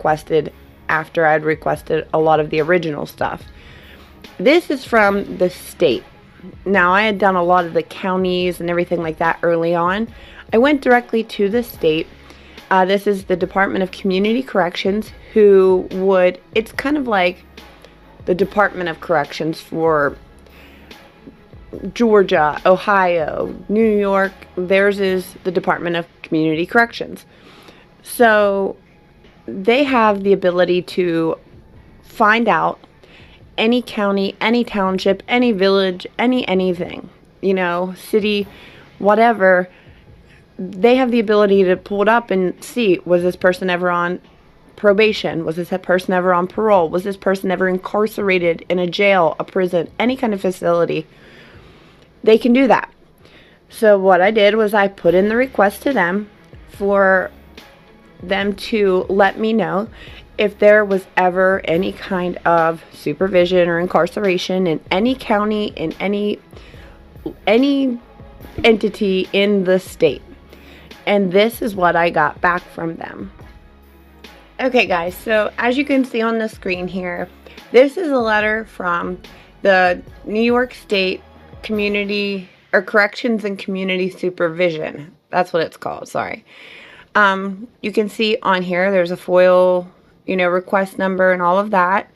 requested after I'd requested a lot of the original stuff. This is from the state. Now, I had done a lot of the counties and everything like that early on. I went directly to the state. This is the Department of Community Corrections, it's kind of like the Department of Corrections for Georgia, Ohio, New York. Theirs is the Department of Community Corrections. So they have the ability to find out any county, any township, any village, anything, city, whatever. They have the ability to pull it up and see, was this person ever on probation? Was this person ever on parole? Was this person ever incarcerated in a jail, a prison, any kind of facility? They can do that. So what I did was I put in the request to them for them to let me know if there was ever any kind of supervision or incarceration in any county, in any entity in the state. And this is what I got back from them. Okay, guys, so as you can see on the screen here, this is a letter from the New York State Community or Corrections and Community Supervision. That's what it's called, sorry. You can see on here there's a FOIL, request number and all of that,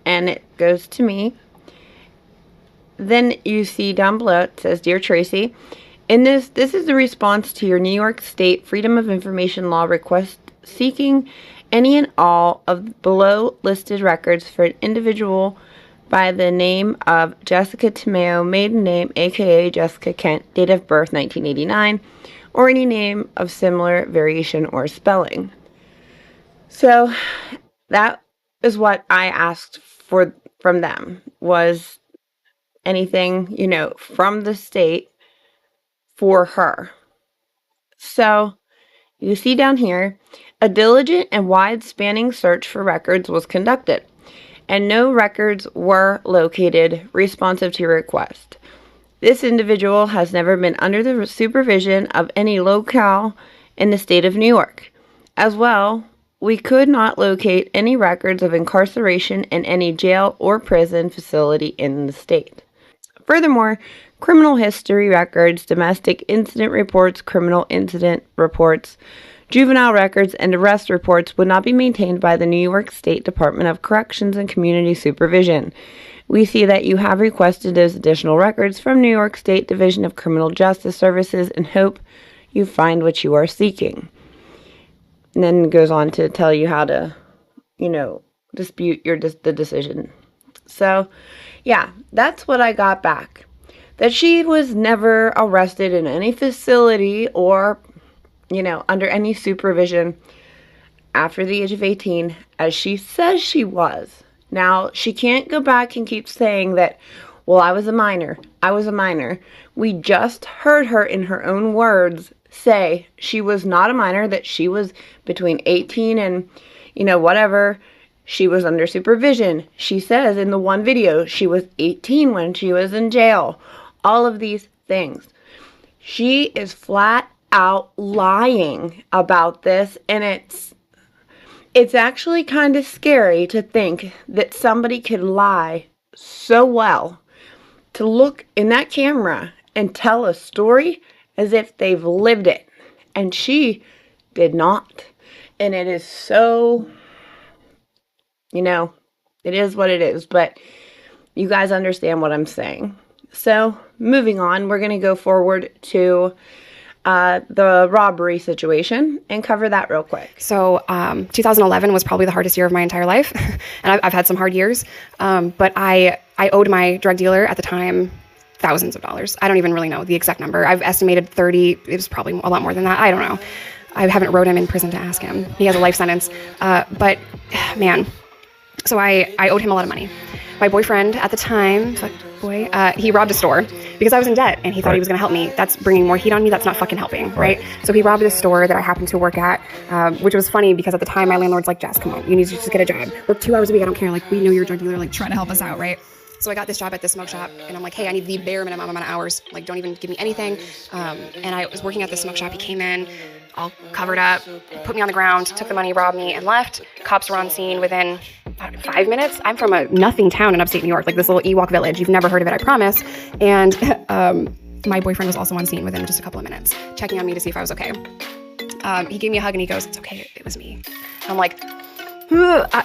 and it goes to me. Then you see down below it says, Dear Tracy, this is the response to your New York State Freedom of Information Law request seeking any and all of below listed records for an individual by the name of Jessica Tomeo, maiden name, aka Jessica Kent, date of birth 1989, or any name of similar variation or spelling. So that is what I asked from them, was anything, from the state for her. So you see down here, a diligent and wide-spanning search for records was conducted, and no records were located responsive to your request. This individual has never been under the supervision of any locale in the state of New York. As well, we could not locate any records of incarceration in any jail or prison facility in the state. Furthermore, criminal history records, domestic incident reports, criminal incident reports, juvenile records, and arrest reports would not be maintained by the New York State Department of Corrections and Community Supervision. We see that you have requested those additional records from New York State Division of Criminal Justice Services and hope you find what you are seeking. And then it goes on to tell you how to, dispute the decision. So, yeah, that's what I got back. That she was never arrested in any facility or, under any supervision after the age of 18, as she says she was. Now, she can't go back and keep saying that, well, I was a minor. We just heard her in her own words say she was not a minor, that she was between 18 and, whatever. She was under supervision. She says in the one video she was 18 when she was in jail. All of these things. She is flat out lying about this, and it's actually kind of scary to think that somebody could lie so well to look in that camera and tell a story as if they've lived it. And she did not. And it is so, it is what it is. But you guys understand what I'm saying. So, moving on, we're going to go forward to the robbery situation and cover that real quick. So 2011 was probably the hardest year of my entire life. And I've had some hard years. But I owed my drug dealer at the time thousands of dollars. I don't even really know the exact number. I've estimated 30. It was probably a lot more than that. I don't know. I haven't wrote him in prison to ask him. He has a life sentence. But man, so I owed him a lot of money. My boyfriend at the time, he robbed a store because I was in debt and he thought he was going to help me. That's bringing more heat on me. That's not fucking helping, right? So he robbed a store that I happened to work at, which was funny because at the time my landlord's like, Jess, come on, you need to just get a job. Work 2 hours a week. I don't care. Like, we know you're a drug dealer, like trying to help us out, right? So I got this job at this smoke shop and I'm like, hey, I need the bare minimum amount of hours. Like, don't even give me anything. And I was working at the smoke shop. He came in all covered up, put me on the ground, took the money, robbed me, and left. Cops were on scene within about 5 minutes. I'm from a nothing town in upstate New York, like this little Ewok village. You've never heard of it, I promise. And my boyfriend was also on scene within just a couple of minutes, checking on me to see if I was okay. He gave me a hug and he goes, "It's okay, it was me." And I'm like,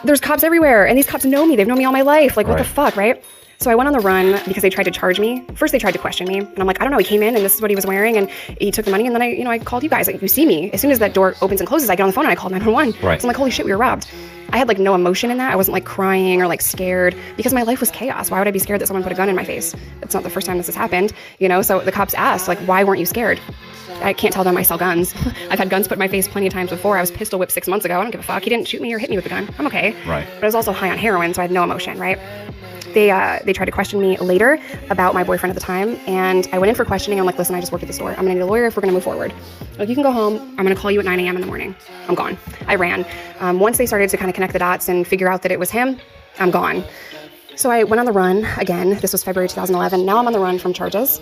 there's cops everywhere, and these cops know me. They've known me all my life. Like, what the fuck, right? So I went on the run because they tried to charge me. First, they tried to question me, and I'm like, I don't know. He came in, and this is what he was wearing, and he took the money, and then I called you guys. Like, you see me. As soon as that door opens and closes, I get on the phone and I called 911. Right. So I'm like, holy shit, we were robbed. I had like no emotion in that. I wasn't like crying or like scared because my life was chaos. Why would I be scared that someone put a gun in my face? It's not the first time this has happened, you know? So the cops asked, like, why weren't you scared? I can't tell them I sell guns. I've had guns put in my face plenty of times before. I was pistol whipped 6 months ago. I don't give a fuck. He didn't shoot me or hit me with a gun. I'm okay. Right. But I was also high on heroin, so I had no emotion, right? They tried to question me later about my boyfriend at the time, and I went in for questioning. I'm like, listen, I just work at the store. I'm gonna need a lawyer if we're gonna move forward. Like, you can go home. I'm gonna call you at 9 a.m. in the morning. I'm gone. I ran. Once they started to kind of connect the dots and figure out that it was him, I'm gone. So I went on the run again. This was February 2011. Now I'm on the run from charges.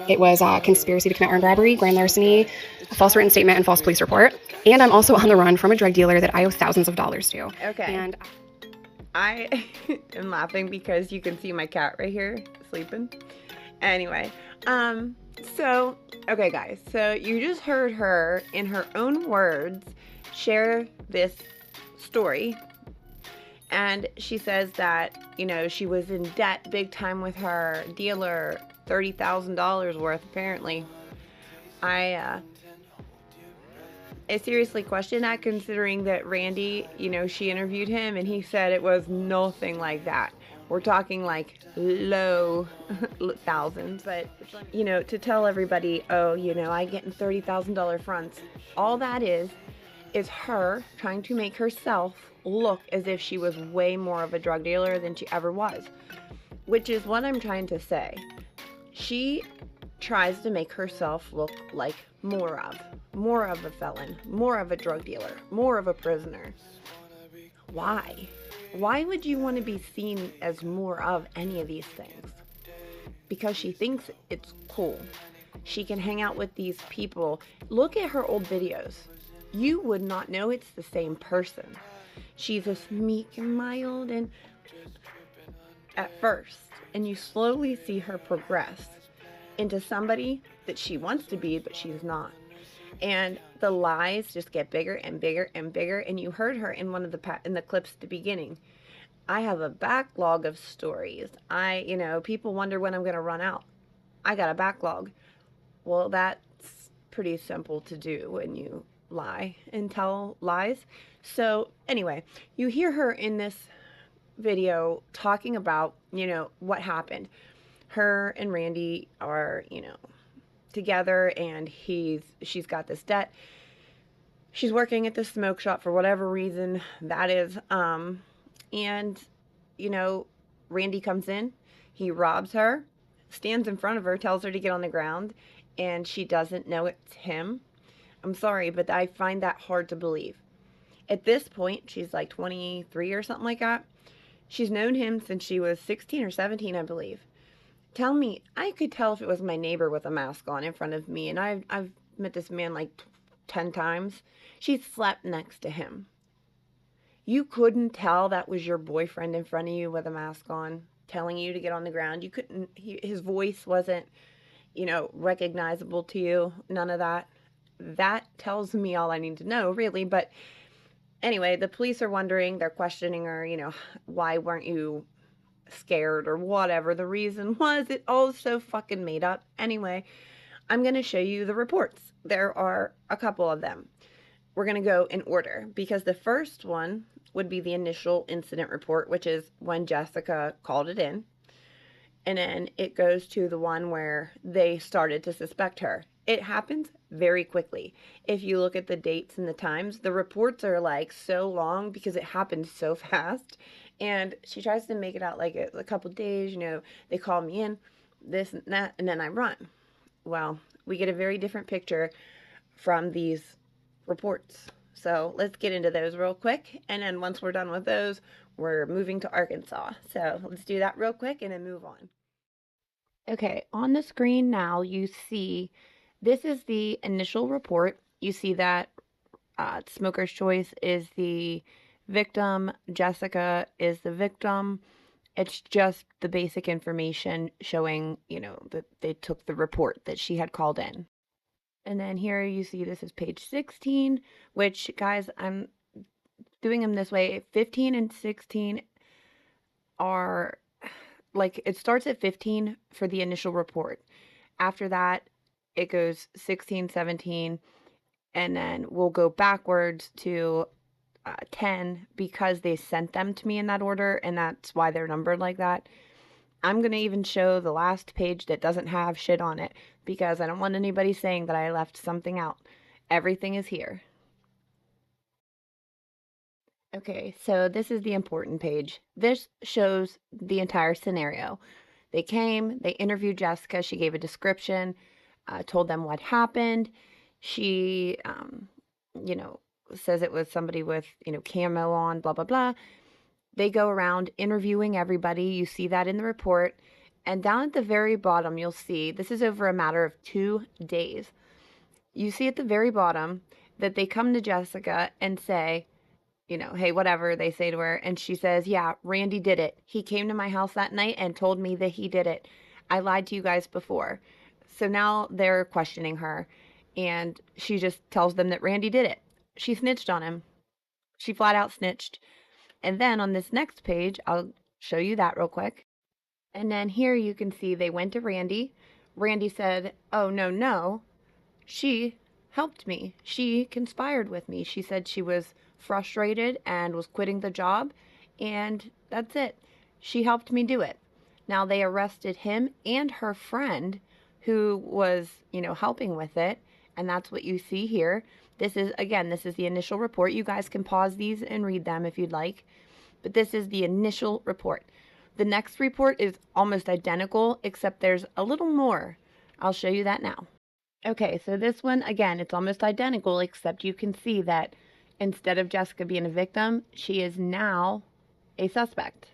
It was conspiracy to commit armed robbery, grand larceny, false written statement, and false police report. And I'm also on the run from a drug dealer that I owe thousands of dollars to. Okay. And I am laughing because you can see my cat right here sleeping. Anyway, okay guys, so you just heard her in her own words share this story. And she says that, you know, she was in debt big time with her dealer, $30,000 worth apparently. I seriously question that, considering that Randy, you know, she interviewed him and he said it was nothing like that. We're talking like low thousands, but, you know, to tell everybody, oh, you know, I get in $30,000 fronts, all that is her trying to make herself look as if she was way more of a drug dealer than she ever was, which is what I'm trying to say. She tries to make herself look like more of a felon, more of a drug dealer, more of a prisoner. Why? Why would you want to be seen as more of any of these things? Because she thinks it's cool. She can hang out with these people. Look at her old videos. You would not know it's the same person. She's just meek and mild and at first, and you slowly see her progress into somebody that she wants to be, but she's not. And the lies just get bigger and bigger and bigger. And you heard her in one of the clips at the beginning. I have a backlog of stories. You know, people wonder when I'm going to run out. I got a backlog. Well, that's pretty simple to do when you lie and tell lies. So anyway, you hear her in this video talking about, you know, what happened. Her and Randy are, you know, together, and she's got this debt. She's working at the smoke shop for whatever reason that is. And, you know, Randy comes in, he robs her, stands in front of her, tells her to get on the ground, and she doesn't know it's him. I'm sorry, but I find that hard to believe. At this point, she's like 23 or something like that. She's known him since she was 16 or 17, I believe. Tell me, I could tell if it was my neighbor with a mask on in front of me, and I've met this man like 10 times. She slept next to him. You couldn't tell that was your boyfriend in front of you with a mask on, telling you to get on the ground. You couldn't, his voice wasn't, you know, recognizable to you. None of that. That tells me all I need to know, really. But anyway, the police are wondering, they're questioning her, you know, why weren't you scared or whatever the reason was. It all so fucking made up. Anyway, I'm going to show you the reports. There are a couple of them. We're going to go in order because the first one would be the initial incident report, which is when Jessica called it in. And then it goes to the one where they started to suspect her. It happens very quickly. If you look at the dates and the times, the reports are like so long because it happened so fast. And she tries to make it out like a couple days, you know, they call me in, this and that, and then I run. Well, we get a very different picture from these reports. So let's get into those real quick. And then once we're done with those, we're moving to Arkansas. So let's do that real quick and then move on. Okay, on the screen now you see, this is the initial report. You see that Smoker's Choice is the victim. Jessica is the victim. It's just the basic information showing, that they took the report that she had called in. And then here you see this is page 16, which, guys, I'm doing them this way. 15 and 16 are like, it starts at 15 for the initial report. After that, it goes 16, 17, and then we'll go backwards to 10 because they sent them to me in that order, and that's why they're numbered like that. I'm going to even show the last page that doesn't have shit on it because I don't want anybody saying that I left something out. Everything is here. Okay, so this is the important page. This shows the entire scenario. They came, they interviewed Jessica, she gave a description, told them what happened. She, says it was somebody with, camo on, blah, blah, blah. They go around interviewing everybody. You see that in the report. And down at the very bottom, you'll see, this is over a matter of 2 days. You see at the very bottom that they come to Jessica and say, hey, whatever, they say to her. And she says, yeah, Randy did it. He came to my house that night and told me that he did it. I lied to you guys before. So now they're questioning her. And she just tells them that Randy did it. She snitched on him. She flat out snitched. And then on this next page, I'll show you that real quick. And then here you can see they went to Randy. Randy said, oh, no. She helped me. She conspired with me. She said she was frustrated and was quitting the job, and that's it. She helped me do it. Now they arrested him and her friend who was, helping with it, and that's what you see here. This is the initial report. You guys can pause these and read them if you'd like, but this is the initial report. The next report is almost identical, except there's a little more. I'll show you that now. Okay, so this one, again, it's almost identical, except you can see that instead of Jessica being a victim, she is now a suspect.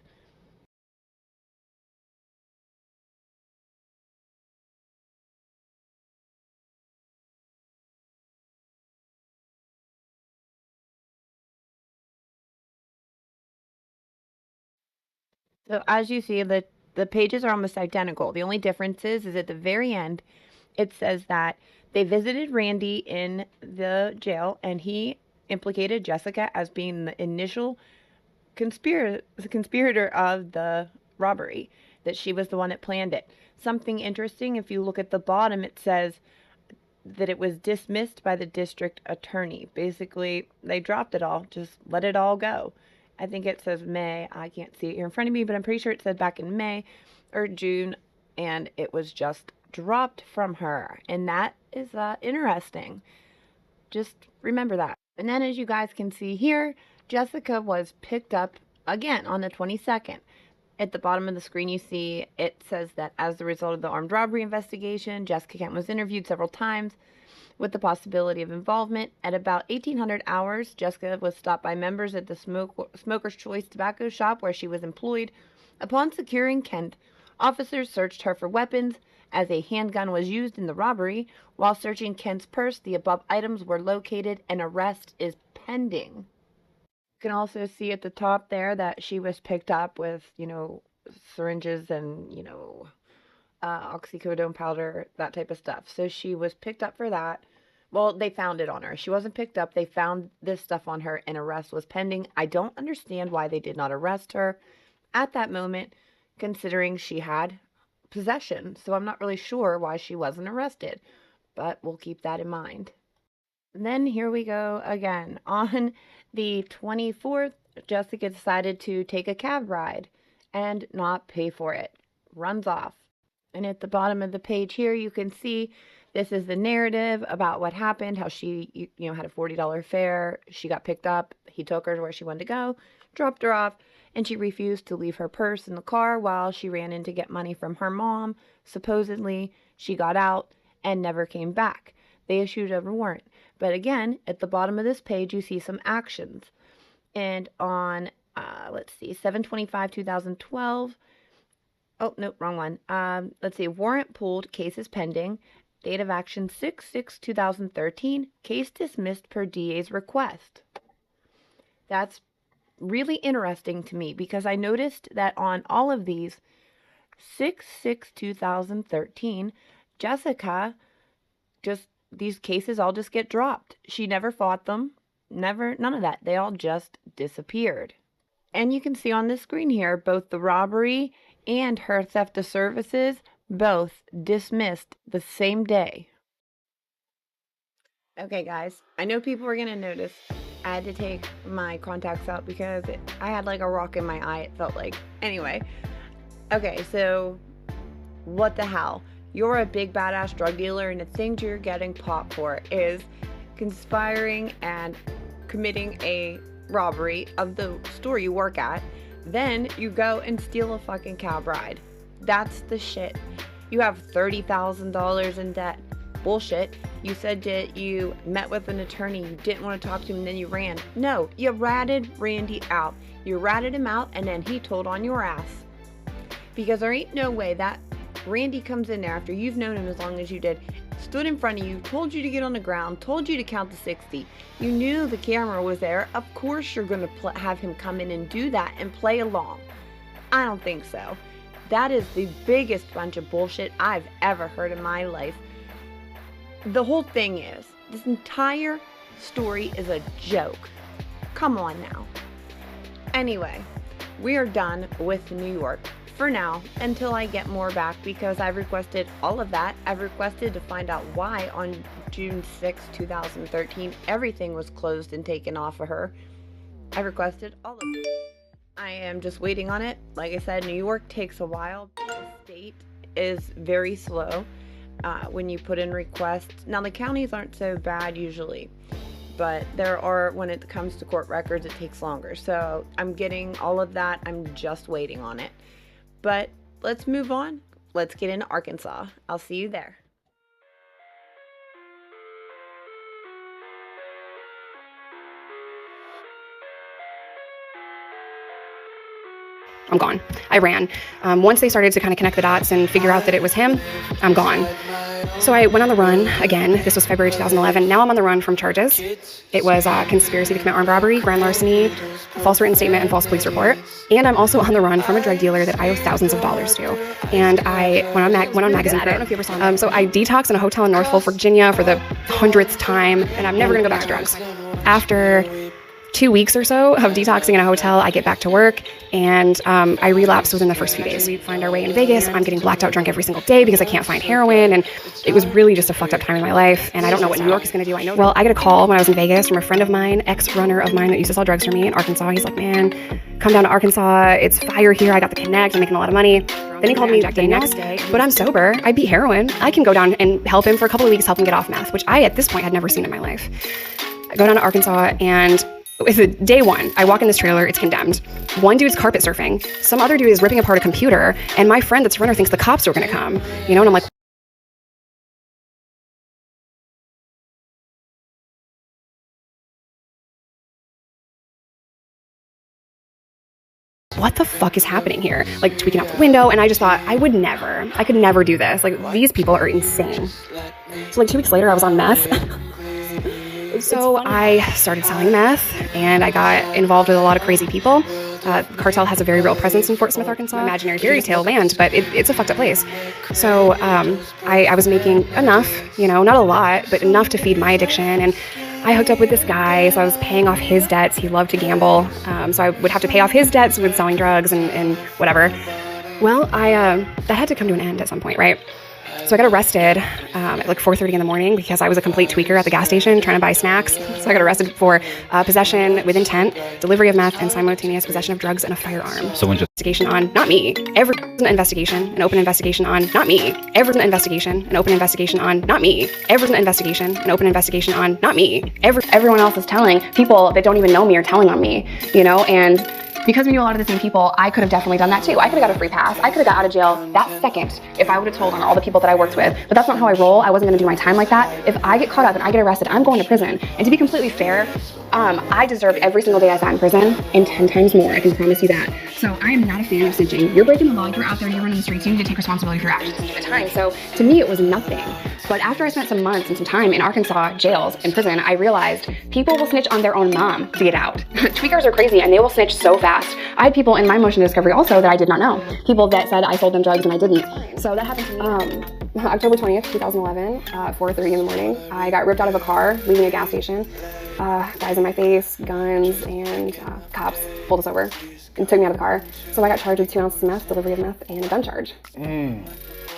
So as you see, the pages are almost identical. The only difference is at the very end, it says that they visited Randy in the jail and he implicated Jessica as being the initial conspirator of the robbery, that she was the one that planned it. Something interesting, if you look at the bottom, it says that it was dismissed by the district attorney. Basically, they dropped it all, just let it all go. I think it says May. I can't see it here in front of me, but I'm pretty sure it said back in May or June, and it was just dropped from her. And that is interesting. Just remember that. And then as you guys can see here, Jessica was picked up again on the 22nd. At the bottom of the screen, you see it says that as the result of the armed robbery investigation, Jessica Kent was interviewed several times with the possibility of involvement. At about 1800 hours, Jessica was stopped by members at the Smoker's Choice tobacco shop where she was employed. Upon securing Kent, officers searched her for weapons, as a handgun was used in the robbery. While searching Kent's purse, the above items were located. An arrest is pending. You can also see at the top there that she was picked up with, syringes and, oxycodone powder, that type of stuff. So she was picked up for that. Well, they found it on her. She wasn't picked up. They found this stuff on her and arrest was pending. I don't understand why they did not arrest her at that moment, considering she had possession. So I'm not really sure why she wasn't arrested, but we'll keep that in mind. And then here we go again. On the 24th, Jessica decided to take a cab ride and not pay for it. Runs off. And at the bottom of the page here, you can see this is the narrative about what happened, how she, had a $40 fare. She got picked up. He took her to where she wanted to go, dropped her off, and she refused to leave her purse in the car while she ran in to get money from her mom. Supposedly, she got out and never came back. They issued a warrant. But again, at the bottom of this page, you see some actions. And on, 7/25/2012, oh, no, wrong one. Warrant pulled, cases pending. Date of action 6/6/2013. Case dismissed per DA's request. That's really interesting to me because I noticed that on all of these 6/6/2013, Jessica these cases all just get dropped. She never fought them. None of that. They all just disappeared. And you can see on the screen here, both the robbery and her theft of services, both dismissed the same day. Okay, guys, I know people are going to notice I had to take my contacts out because I had like a rock in my eye, it felt like. Anyway, okay, so what the hell? You're a big badass drug dealer, and the things you're getting popped for is conspiring and committing a robbery of the store you work at. Then you go and steal a fucking cab ride. That's the shit. You have $30,000 in debt. Bullshit. You said that you met with an attorney, you didn't want to talk to him, and then you ran. No, you ratted Randy out. You ratted him out, and then he told on your ass. Because there ain't no way that Randy comes in there after you've known him as long as you did, stood in front of you, told you to get on the ground, told you to count to 60. You knew the camera was there. Of course you're going to have him come in and do that and play along. I don't think so. That is the biggest bunch of bullshit I've ever heard in my life. The whole thing is, this entire story is a joke. Come on now. Anyway, we are done with New York. For now, until I get more back, because I've requested all of that. I've requested to find out why on June 6, 2013, everything was closed and taken off of her. I requested all of it. I am just waiting on it. Like I said, New York takes a while. The state is very slow when you put in requests. Now, the counties aren't so bad usually, but there are, when it comes to court records, it takes longer. So I'm getting all of that. I'm just waiting on it. But let's move on. Let's get into Arkansas. I'll see you there. I'm gone. I ran. Once they started to kind of connect the dots and figure out that it was him, I'm gone. So I went on the run again. This was February 2011. Now I'm on the run from charges. It was conspiracy to commit armed robbery, grand larceny, false written statement, and false police report. And I'm also on the run from a drug dealer that I owe thousands of dollars to. And I went on Magazine. I don't know if you ever saw that. So I detoxed in a hotel in Norfolk, Virginia for the 100th time, and I'm never going to go back to drugs. After 2 weeks or so of detoxing in a hotel, I get back to work, and I relapse within the first few days. We find our way in Vegas. I'm getting blacked out drunk every single day because I can't find heroin, and it was really just a fucked up time in my life, and I don't know what New York is going to do. Well, I get a call when I was in Vegas from a friend of mine, ex-runner of mine that used to sell drugs for me in Arkansas. He's like, man, come down to Arkansas. It's fire here. I got the connect. I'm making a lot of money. Then he called me the next day, but I'm sober. I beat heroin. I can go down and help him for a couple of weeks, help him get off meth, which I, at this point, had never seen in my life. I go down to Arkansas, and with day one, I walk in this trailer, it's condemned. One dude's carpet surfing. Some other dude is ripping apart a computer, and my friend that's a runner thinks the cops are going to come. And I'm like, what the fuck is happening here? Like, tweaking out the window, and I just thought, I could never do this. Like, these people are insane. So like 2 weeks later, I was on meth. So I started selling meth, and I got involved with a lot of crazy people. Cartel has a very real presence in Fort Smith, Arkansas. Imaginary fairy tale land, but it's a fucked up place. So I was making enough, not a lot, but enough to feed my addiction. And I hooked up with this guy, so I was paying off his debts. He loved to gamble, so I would have to pay off his debts with selling drugs and whatever. Well, that had to come to an end at some point, right? So I got arrested at like 4:30 in the morning because I was a complete tweaker at the gas station trying to buy snacks. So I got arrested for possession with intent, delivery of meth, and simultaneous possession of drugs and a firearm. So when investigation on not me. Every investigation, an open investigation on not me. Every investigation, an open investigation on not me. Every investigation, an open investigation on not me. Everyone else is telling people that don't even know me or telling on me, and because we knew a lot of the same people, I could have definitely done that too. I could have got a free pass. I could have got out of jail that second if I would have told on all the people that I worked with. But that's not how I roll. I wasn't going to do my time like that. If I get caught up and I get arrested, I'm going to prison. And to be completely fair, I deserved every single day I sat in prison and 10 times more. I can promise you that. So I am not a fan of snitching. You're breaking the law. You're out there. You're running the streets. You need to take responsibility for your actions at the time. So to me, it was nothing. But after I spent some months and some time in Arkansas jails, in prison, I realized people will snitch on their own mom to get out. Tweakers are crazy and they will snitch so fast. I had people in my motion to discovery also that I did not know. People that said I sold them drugs and I didn't. So that happened to me. October 20th, 2011, 4:30 in the morning. I got ripped out of a car leaving a gas station. Guys in my face, guns, and cops pulled us over and took me out of the car. So I got charged with 2 ounces of meth, delivery of meth, and a gun charge.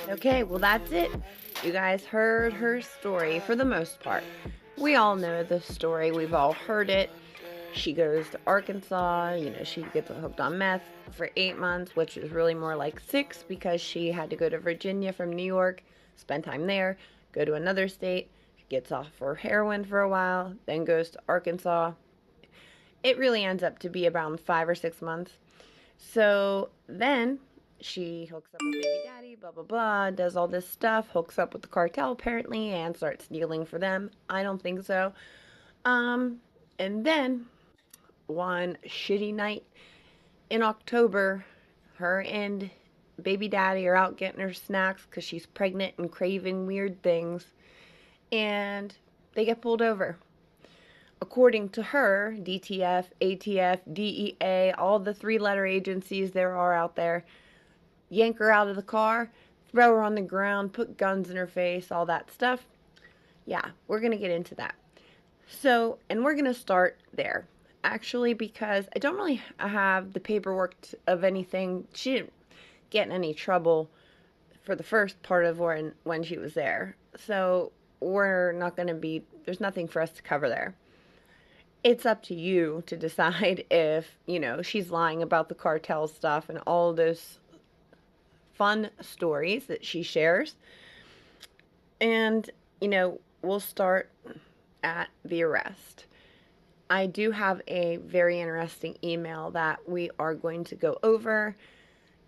Okay, well that's it. You guys heard her story for the most part. We all know the story. We've all heard it. She goes to Arkansas. She gets hooked on meth for 8 months, which is really more like 6 because she had to go to Virginia from New York, spend time there, go to another state, gets off for heroin for a while, then goes to Arkansas. It really ends up to be around 5 or 6 months. So then she hooks up with baby daddy, blah, blah, blah, does all this stuff, hooks up with the cartel apparently, and starts dealing for them. I don't think so. And then one shitty night in October, her and baby daddy are out getting her snacks because she's pregnant and craving weird things, and they get pulled over. According to her, DTF, ATF, DEA, all the 3-letter agencies there are out there, yank her out of the car, throw her on the ground, put guns in her face, all that stuff. Yeah, we're going to get into that. So, and we're going to start there. Actually, because I don't really have the paperwork of anything. She didn't get in any trouble for the first part of when she was there. So we're not going to be, there's nothing for us to cover there. It's up to you to decide if, she's lying about the cartel stuff and all those fun stories that she shares. And, we'll start at the arrest. I do have a very interesting email that we are going to go over,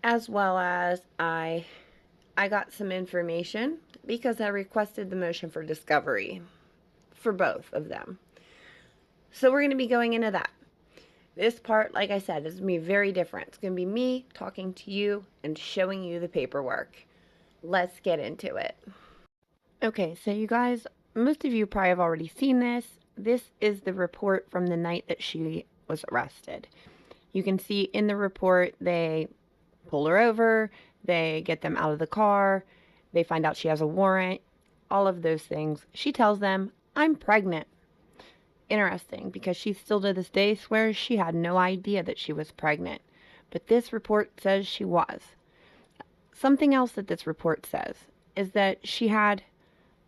as well as I got some information because I requested the motion for discovery for both of them. So we're going to be going into that. This part, like I said, is going to be very different. It's going to be me talking to you and showing you the paperwork. Let's get into it. Okay, so you guys, most of you probably have already seen this. This is the report from the night that she was arrested. You can see in the report, they pull her over, they get them out of the car, they find out she has a warrant, all of those things. She tells them, I'm pregnant. Interesting, because she still to this day swears she had no idea that she was pregnant. But this report says she was. Something else that this report says is that she had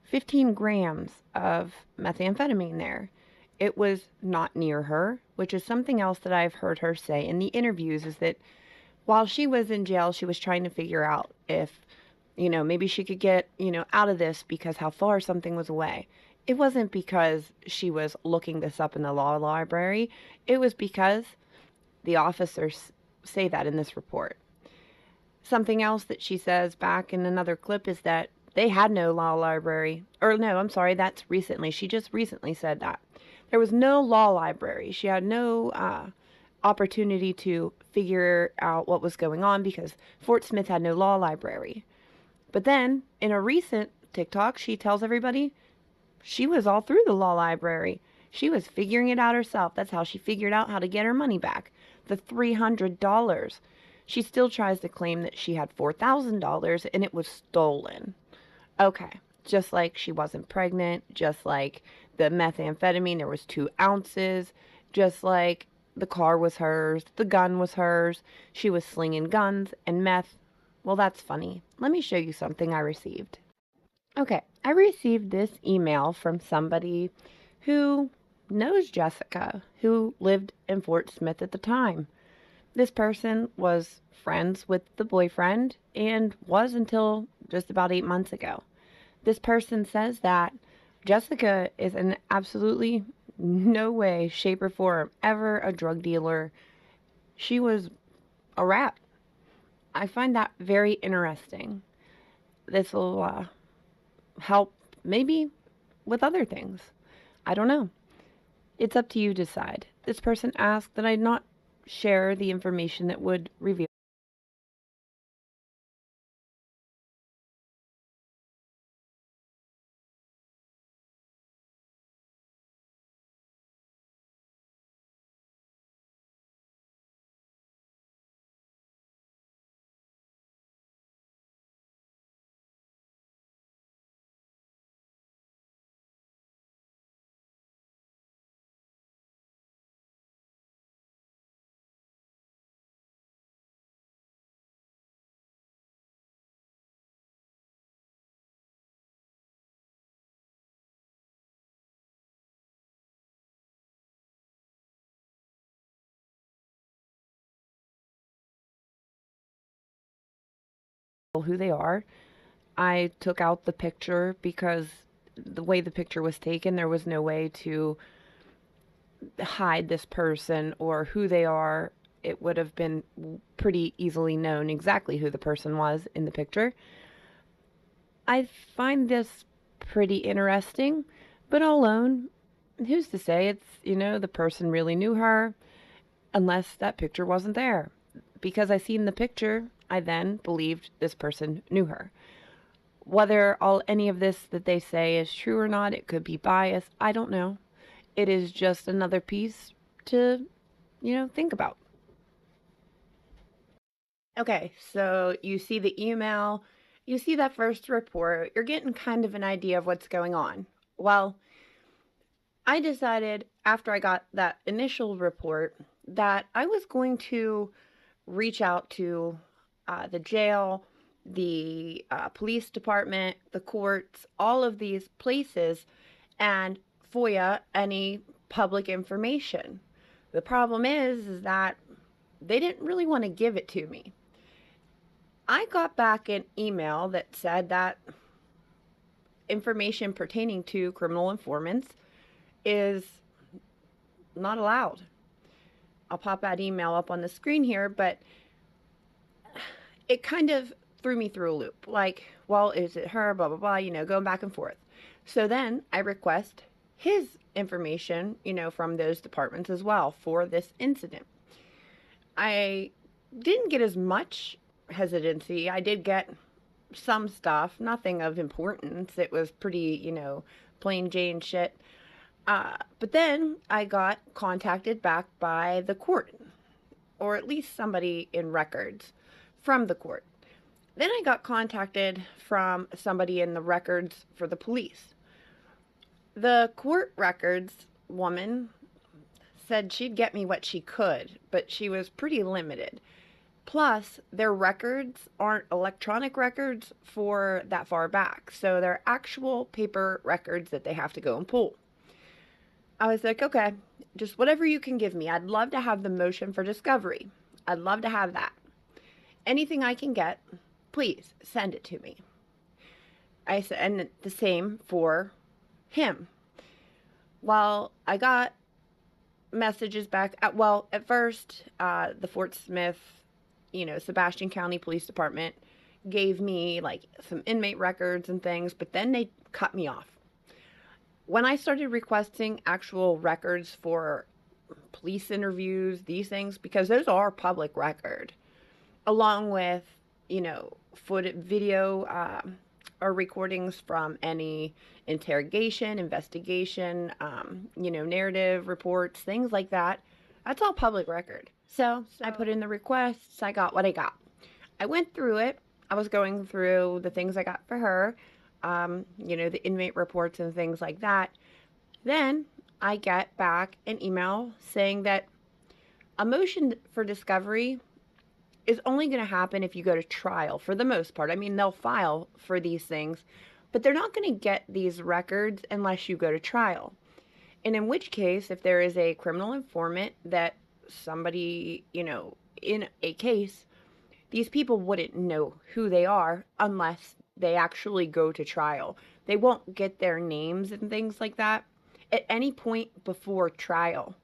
15 grams of methamphetamine there. It was not near her, which is something else that I've heard her say in the interviews, is that while she was in jail, she was trying to figure out if, maybe she could get, out of this because how far something was away. It wasn't because she was looking this up in the law library. It was because the officers say that in this report. Something else that she says back in another clip is that they had no law library. Or no, I'm sorry, that's recently. She just recently said that. There was no law library. She had no opportunity to figure out what was going on because Fort Smith had no law library. But then, in a recent TikTok, she tells everybody she was all through the law library. She was figuring it out herself. That's how she figured out how to get her money back. The $300. She still tries to claim that she had $4,000 and it was stolen. Okay, just like she wasn't pregnant, just like the methamphetamine, there was 2 ounces, just like the car was hers, the gun was hers, she was slinging guns and meth. Well, that's funny. Let me show you something I received. Okay, I received this email from somebody who knows Jessica, who lived in Fort Smith at the time. This person was friends with the boyfriend and was until just about 8 months ago. This person says that Jessica is in absolutely no way, shape, or form ever a drug dealer. She was a rat. I find that very interesting. This will help maybe with other things. I don't know. It's up to you to decide. This person asked that I not share the information that would reveal who they are. I took out the picture because the way the picture was taken, there was no way to hide this person or who they are. It would have been pretty easily known exactly who the person was in the picture. I find this pretty interesting, but I'll own, who's to say it's, the person really knew her, unless that picture wasn't there. Because I seen the picture, I then believed this person knew her. Whether any of this that they say is true or not, it could be bias, I don't know. It is just another piece to, think about. Okay, so you see the email, you see that first report, you're getting kind of an idea of what's going on. Well, I decided after I got that initial report that I was going to reach out to the jail, the police department, the courts, all of these places, and FOIA any public information. The problem is that they didn't really want to give it to me. I got back an email that said that information pertaining to criminal informants is not allowed. I'll pop that email up on the screen here, but it kind of threw me through a loop. Like, well, is it her? Blah, blah, blah, going back and forth. So then I request his information, from those departments as well for this incident. I didn't get as much hesitancy. I did get some stuff, nothing of importance. It was pretty, plain Jane shit. But then I got contacted back by the court, or at least somebody in records from the court. Then I got contacted from somebody in the records for the police. The court records woman said she'd get me what she could, but she was pretty limited. Plus, their records aren't electronic records for that far back, so they're actual paper records that they have to go and pull. I was like, okay, just whatever you can give me. I'd love to have the motion for discovery. I'd love to have that. Anything I can get, please send it to me. I said, and the same for him. Well, I got messages back. At first, the Fort Smith, Sebastian County Police Department gave me like some inmate records and things, but then they cut me off. When I started requesting actual records for police interviews, these things, because those are public record, along with, video or recordings from any interrogation, investigation, narrative reports, things like that. That's all public record. So I put in the requests. I got what I got. I went through it. I was going through the things I got for her, the inmate reports and things like that. Then I get back an email saying that a motion for discovery is only going to happen if you go to trial for the most part. I mean, they'll file for these things, but they're not going to get these records unless you go to trial. And in which case, if there is a criminal informant that somebody, in a case, these people wouldn't know who they are unless they actually go to trial. They won't get their names and things like that at any point before trial.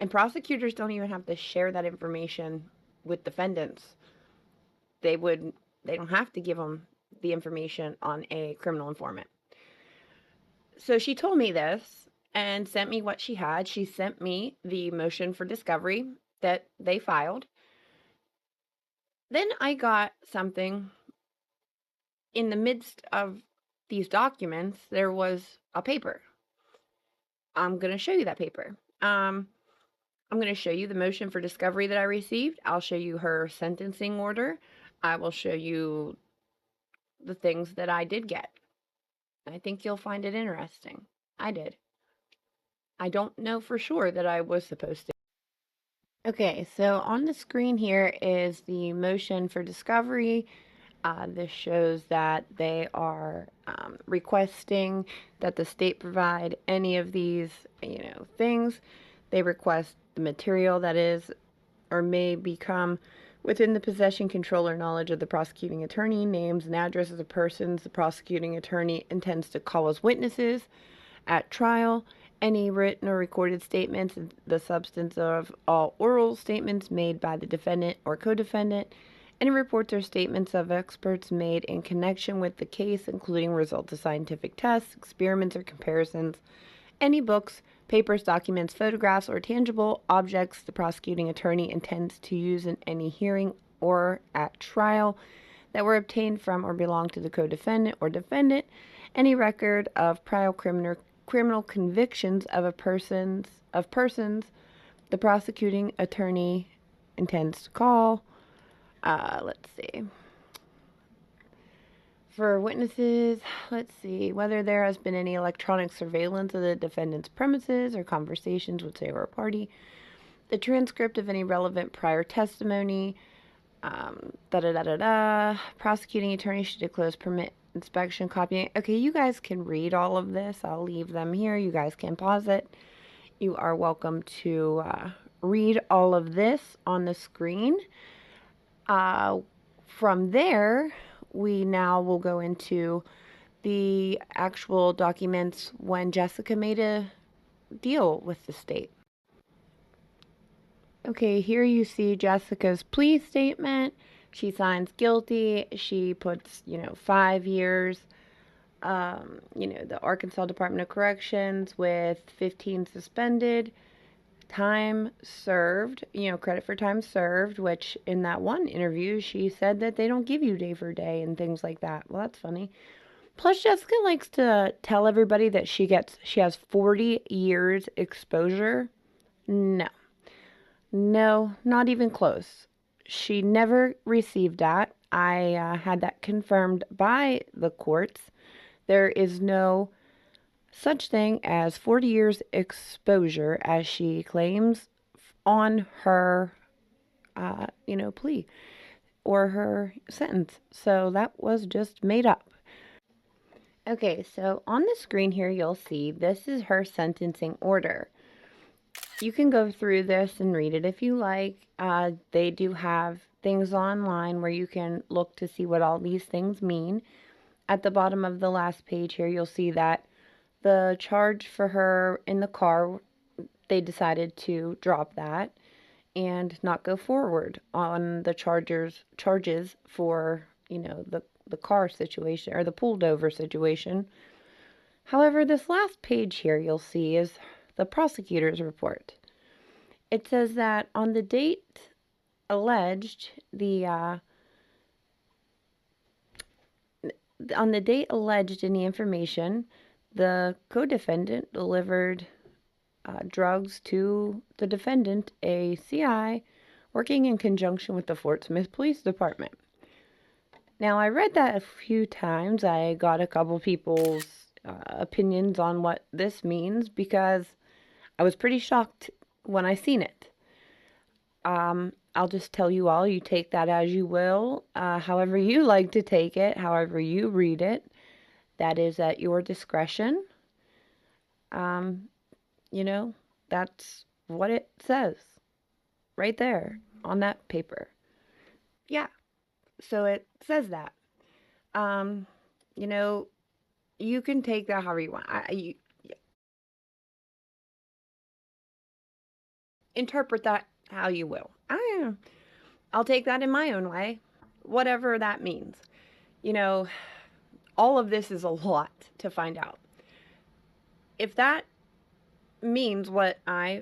And prosecutors don't even have to share that information with defendants. They don't have to give them the information on a criminal informant. So she told me this and sent me what she had. She sent me the motion for discovery that they filed. Then I got something in the midst of these documents. There was a paper. I'm going to show you that paper. I'm going to show you the motion for discovery that I received. I'll show you her sentencing order. I will show you the things that I did get. I think you'll find it interesting. I did. I don't know for sure that I was supposed to. Okay, so on the screen here is the motion for discovery. This shows that they are requesting that the state provide any of these, things. They request the material that is or may become within the possession, control, or knowledge of the prosecuting attorney, names and addresses of persons the prosecuting attorney intends to call as witnesses at trial, any written or recorded statements, the substance of all oral statements made by the defendant or co-defendant, any reports or statements of experts made in connection with the case, including results of scientific tests, experiments, or comparisons, any books, papers, documents, photographs, or tangible objects the prosecuting attorney intends to use in any hearing or at trial that were obtained from or belong to the co-defendant or defendant, any record of prior criminal convictions of persons the prosecuting attorney intends to call. Let's see. For witnesses, let's see, whether there has been any electronic surveillance of the defendant's premises or conversations with, say, or a party, the transcript of any relevant prior testimony, prosecuting attorney should disclose permit inspection copying. Okay, you guys can read all of this. I'll leave them here. You guys can pause it. You are welcome to read all of this on the screen. From there, we now will go into the actual documents when Jessica made a deal with the state. Okay, here you see Jessica's plea statement. She signs guilty. She puts, 5 years, the Arkansas Department of Corrections with 15 suspended. Time served, credit for time served, which in that one interview, she said that they don't give you day for day and things like that. Well, that's funny. Plus, Jessica likes to tell everybody that she has 40 years exposure. No, not even close. She never received that. I had that confirmed by the courts. There is no such thing as 40 years exposure as she claims on her, plea or her sentence. So that was just made up. Okay, so on the screen here, you'll see this is her sentencing order. You can go through this and read it if you like. They do have things online where you can look to see what all these things mean. At the bottom of the last page here, you'll see that the charge for her in the car, they decided to drop that and not go forward on the charges for, the car situation or the pulled over situation. However, this last page here you'll see is the prosecutor's report. It says that on the date alleged, in the information, the co-defendant delivered drugs to the defendant, a CI, working in conjunction with the Fort Smith Police Department. Now, I read that a few times. I got a couple people's opinions on what this means because I was pretty shocked when I seen it. I'll just tell you all, you take that as you will, however you like to take it, however you read it. That is at your discretion. That's what it says right there on that paper. Yeah. So it says that. You can take that however you want. Interpret that how you will. I'll take that in my own way, whatever that means. All of this is a lot to find out. If that means what I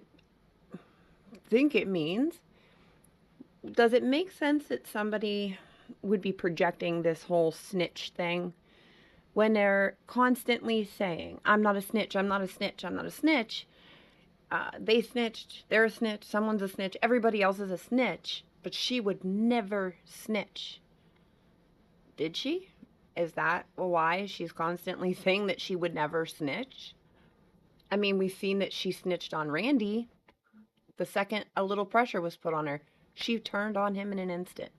think it means, does it make sense that somebody would be projecting this whole snitch thing when they're constantly saying, I'm not a snitch, I'm not a snitch, I'm not a snitch? They snitched, they're a snitch, someone's a snitch, everybody else is a snitch, but she would never snitch. Did she? Is that why she's constantly saying that she would never snitch? I mean, we've seen that she snitched on Randy. The second a little pressure was put on her, she turned on him in an instant.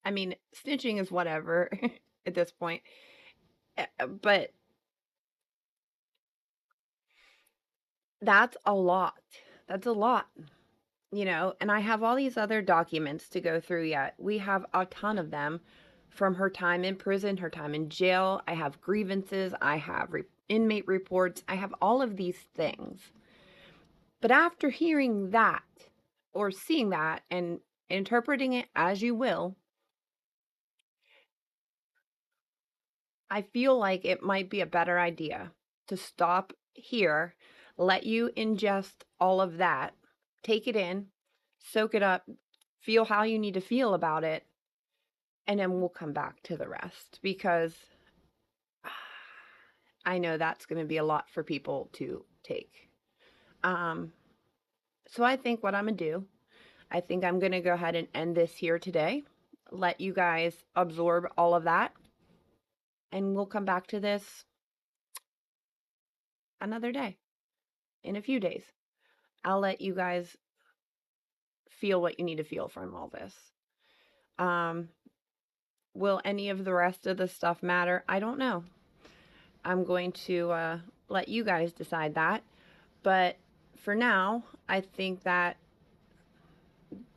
I mean, snitching is whatever at this point. But that's a lot. That's a lot, and I have all these other documents to go through yet. We have a ton of them from her time in prison, her time in jail. I have grievances, I have inmate reports, I have all of these things. But after hearing that or seeing that and interpreting it as you will, I feel like it might be a better idea to stop here, let you ingest all of that, take it in, soak it up, feel how you need to feel about it, and then we'll come back to the rest, because I know that's going to be a lot for people to take. So I think what I'm going to do, I think I'm going to go ahead and end this here today, let you guys absorb all of that, and we'll come back to this another day, in a few days. I'll let you guys feel what you need to feel from all this. Will any of the rest of the stuff matter? I don't know. I'm going to let you guys decide that. But for now, I think that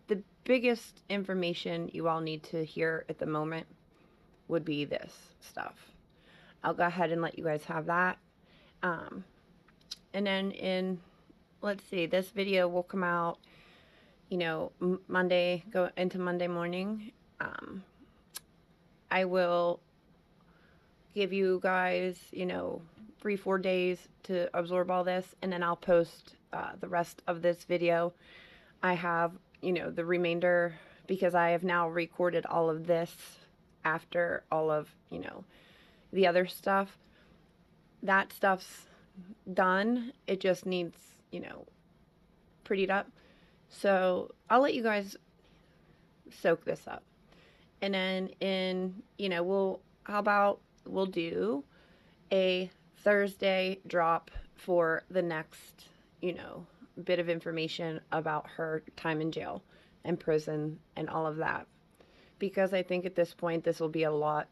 the biggest information you all need to hear at the moment would be this stuff. I'll go ahead and let you guys have that. And then let's see, this video will come out, Monday, go into Monday morning. I will give you guys, 3-4 days to absorb all this, and then I'll post the rest of this video. I have, the remainder, because I have now recorded all of this after all of, the other stuff. That stuff's done. It just needs, prettied up. So I'll let you guys soak this up. And then we'll do a Thursday drop for the next, bit of information about her time in jail and prison and all of that. Because I think at this point this will be a lot.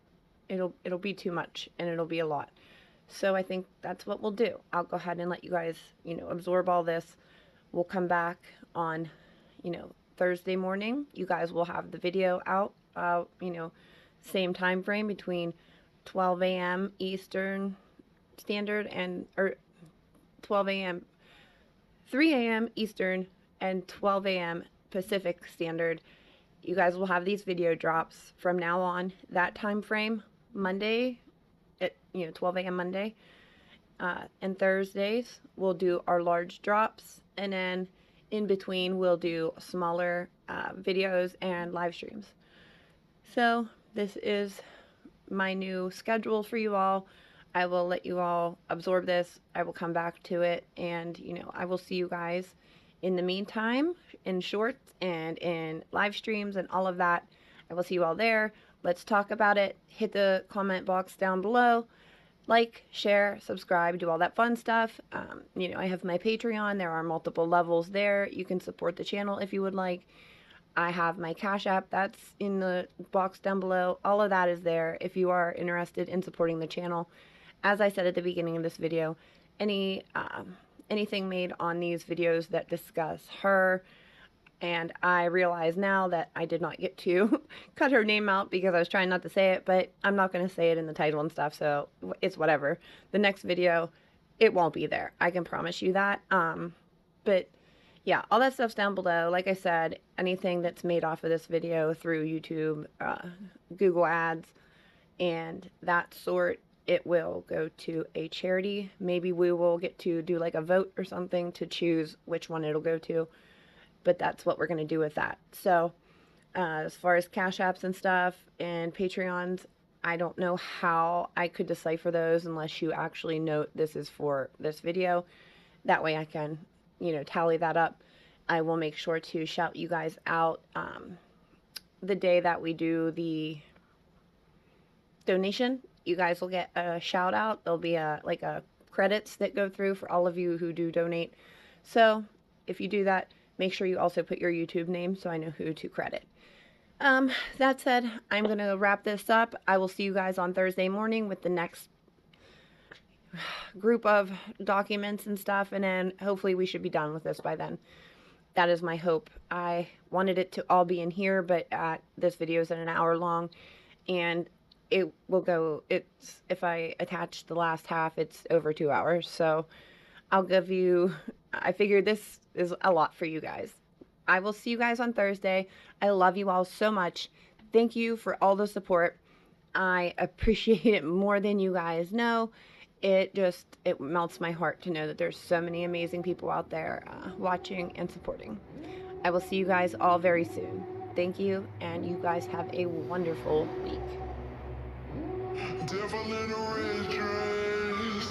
It'll be too much, and it'll be a lot. So I think that's what we'll do. I'll go ahead and let you guys, absorb all this. We'll come back on, Thursday morning. You guys will have the video out, same time frame between 12 a.m. Eastern Standard or 12 a.m., 3 a.m. Eastern and 12 a.m. Pacific Standard. You guys will have these video drops from now on, that time frame, Monday at 12 a.m. Monday, and Thursdays we'll do our large drops, and then in between we'll do smaller videos and live streams. So this is my new schedule for you all. I will let you all absorb this. I will come back to it, and I will see you guys in the meantime in shorts and in live streams and all of that. I will see you all there. Let's talk about it. Hit the comment box down below. Like, share, subscribe, do all that fun stuff. I have my Patreon. There are multiple levels there. You can support the channel if you would like. I have my Cash App. That's in the box down below. All of that is there if you are interested in supporting the channel. As I said at the beginning of this video, anything made on these videos that discuss her, and I realize now that I did not get to cut her name out because I was trying not to say it, but I'm not going to say it in the title and stuff, so it's whatever. The next video, it won't be there. I can promise you that. But yeah, all that stuff's down below. Like I said, anything that's made off of this video through YouTube, Google Ads, and that sort, it will go to a charity. Maybe we will get to do like a vote or something to choose which one it'll go to, but that's what we're going to do with that. So as far as Cash Apps and stuff and Patreons, I don't know how I could decipher those unless you actually note this is for this video. That way I can, tally that up. I will make sure to shout you guys out the day that we do the donation. You guys will get a shout out. There'll be a credits that go through for all of you who do donate. So if you do that, make sure you also put your YouTube name so I know who to credit. That said, I'm going to wrap this up. I will see you guys on Thursday morning with the next group of documents and stuff, and then hopefully we should be done with this by then. That is my hope. I wanted it to all be in here, but this video is an hour long, and it will go, if I attach the last half, it's over 2 hours. So I'll give you, I figured this is a lot for you guys. I will see you guys on Thursday. I love you all so much. Thank you for all the support. I appreciate it more than you guys know. It melts my heart to know that there's so many amazing people out there watching and supporting. I will see you guys all very soon. Thank you, and you guys have a wonderful week. Devil in a red dress.